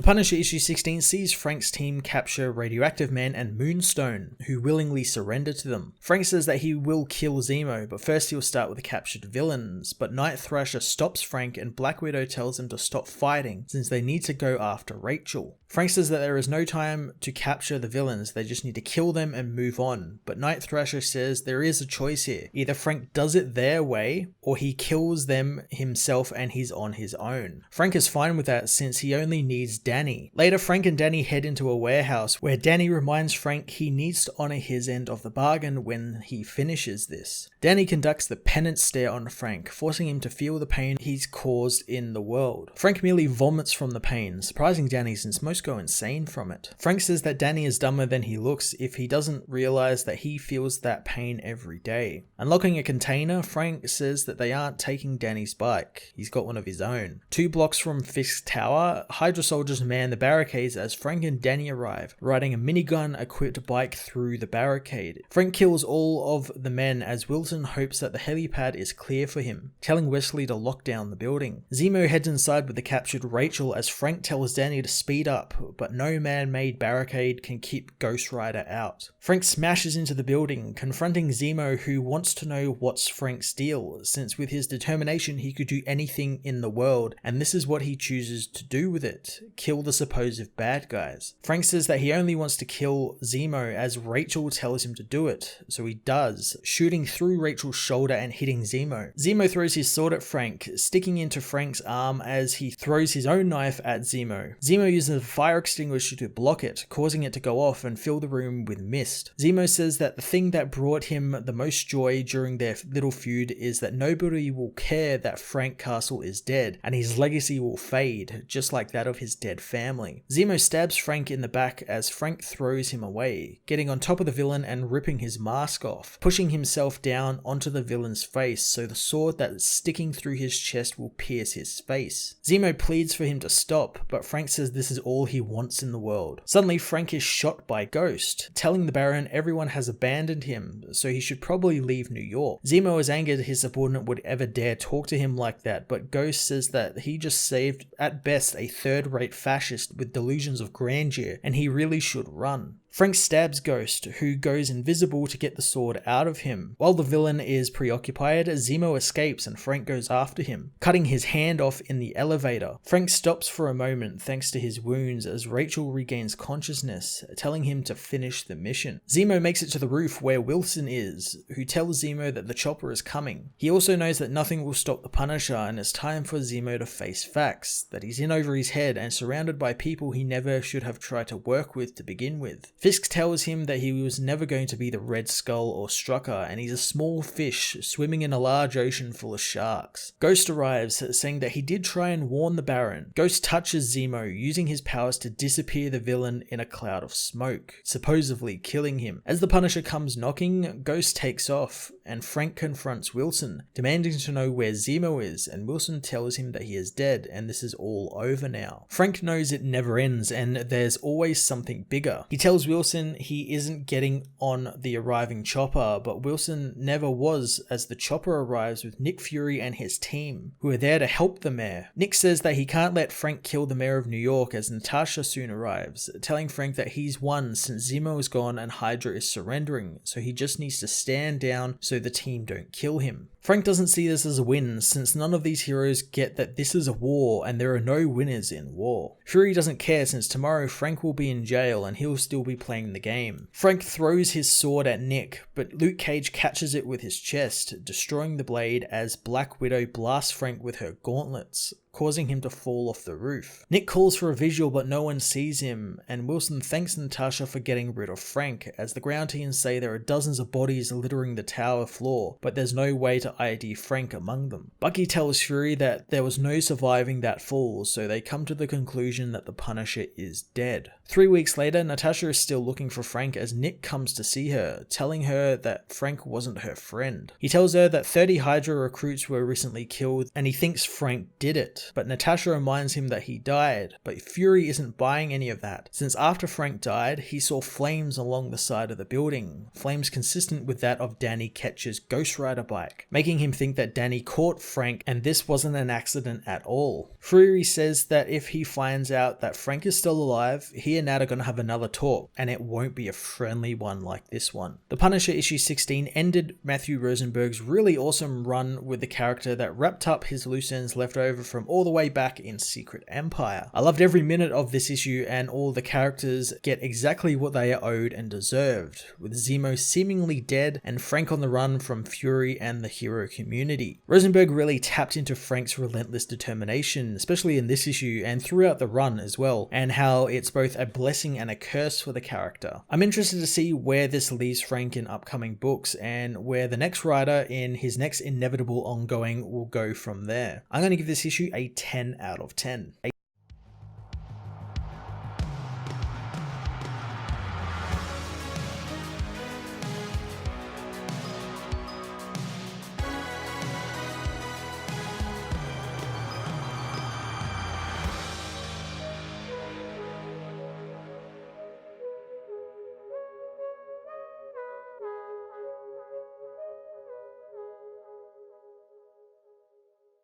The Punisher issue 16 sees Frank's team capture Radioactive Man and Moonstone, who willingly surrender to them. Frank says that he will kill Zemo, but first he'll start with the captured villains, but Night Thrasher stops Frank and Black Widow tells him to stop fighting since they need to go after Rachel. Frank says that there is no time to capture the villains, they just need to kill them and move on, but Night Thrasher says there is a choice here. Either Frank does it their way, or he kills them himself and he's on his own. Frank is fine with that since he only needs Danny. Later, Frank and Danny head into a warehouse where Danny reminds Frank he needs to honor his end of the bargain when he finishes this. Danny conducts the penance stare on Frank, forcing him to feel the pain he's caused in the world. Frank merely vomits from the pain, surprising Danny since most go insane from it. Frank says that Danny is dumber than he looks if he doesn't realize that he feels that pain every day. Unlocking a container, Frank says that they aren't taking Danny's bike, he's got one of his own. 2 blocks from Fisk's tower, Hydra soldiers man the barricades as Frank and Danny arrive, riding a minigun-equipped bike through the barricade. Frank kills all of the men as Wilson hopes that the helipad is clear for him, telling Wesley to lock down the building. Zemo heads inside with the captured Rachel as Frank tells Danny to speed up, but no man-made barricade can keep Ghost Rider out. Frank smashes into the building, confronting Zemo, who wants to know what's Frank's deal, since with his determination he could do anything in the world, and this is what he chooses to do with it, kill the supposed bad guys. Frank says that he only wants to kill Zemo as Rachel tells him to do it, so he does, shooting through Rachel's shoulder and hitting Zemo. Zemo throws his sword at Frank, sticking into Frank's arm as he throws his own knife at Zemo. Zemo uses a fire extinguisher to block it, causing it to go off and fill the room with mist. Zemo says that the thing that brought him the most joy during their little feud is that nobody will care that Frank Castle is dead, and his legacy will fade, just like that of his dead family. Zemo stabs Frank in the back as Frank throws him away, getting on top of the villain and ripping his mask off, pushing himself down onto the villain's face so the sword that's sticking through his chest will pierce his face. Zemo pleads for him to stop, but Frank says this is all he wants in the world. Suddenly, Frank is shot by Ghost, telling the Baron everyone has abandoned him, so he should probably leave New York. Zemo is angered his subordinate would ever dare talk to him like that, but Ghost says that he just saved, at best, a third-rate fascist with delusions of grandeur, and he really should run. Frank stabs Ghost, who goes invisible to get the sword out of him. While the villain is preoccupied, Zemo escapes and Frank goes after him, cutting his hand off in the elevator. Frank stops for a moment thanks to his wounds as Rachel regains consciousness, telling him to finish the mission. Zemo makes it to the roof where Wilson is, who tells Zemo that the chopper is coming. He also knows that nothing will stop the Punisher and it's time for Zemo to face facts, that he's in over his head and surrounded by people he never should have tried to work with to begin with. Fisk tells him that he was never going to be the Red Skull or Strucker, and he's a small fish swimming in a large ocean full of sharks. Ghost arrives, saying that he did try and warn the Baron. Ghost touches Zemo, using his powers to disappear the villain in a cloud of smoke, supposedly killing him. As the Punisher comes knocking, Ghost takes off, and Frank confronts Wilson, demanding to know where Zemo is, and Wilson tells him that he is dead, and this is all over now. Frank knows it never ends, and there's always something bigger. He tells Wilson he isn't getting on the arriving chopper, but Wilson never was as the chopper arrives with Nick Fury and his team, who are there to help the mayor. Nick says that he can't let Frank kill the mayor of New York as Natasha soon arrives, telling Frank that he's won since Zemo is gone and Hydra is surrendering, so he just needs to stand down so the team don't kill him. Frank doesn't see this as a win, since none of these heroes get that this is a war and there are no winners in war. Fury doesn't care since tomorrow Frank will be in jail and he'll still be playing the game. Frank throws his sword at Nick, but Luke Cage catches it with his chest, destroying the blade as Black Widow blasts Frank with her gauntlets, causing him to fall off the roof. Nick calls for a visual but no one sees him, and Wilson thanks Natasha for getting rid of Frank, as the ground teams say there are dozens of bodies littering the tower floor, but there's no way to ID Frank among them. Bucky tells Fury that there was no surviving that fall, so they come to the conclusion that the Punisher is dead. 3 weeks later, Natasha is still looking for Frank as Nick comes to see her, telling her that Frank wasn't her friend. He tells her that 30 Hydra recruits were recently killed, and he thinks Frank did it. that, but Natasha reminds him that he died, but Fury isn't buying any of that, since after Frank died, he saw flames along the side of the building, flames consistent with that of Danny Ketch's Ghost Rider bike, making him think that Danny caught Frank and this wasn't an accident at all. Fury says that if he finds out that Frank is still alive, he and Nat are going to have another talk, and it won't be a friendly one like this one. The Punisher issue 16 ended Matthew Rosenberg's really awesome run with the character that wrapped up his loose ends left over from all the way back in Secret Empire. I loved every minute of this issue, and all the characters get exactly what they are owed and deserved, with Zemo seemingly dead and Frank on the run from Fury and the hero community. Rosenberg really tapped into Frank's relentless determination, especially in this issue and throughout the run as well, and how it's both a blessing and a curse for the character. I'm interested to see where this leaves Frank in upcoming books and where the next writer in his next inevitable ongoing will go from there. I'm going to give this issue a 10 out of 10.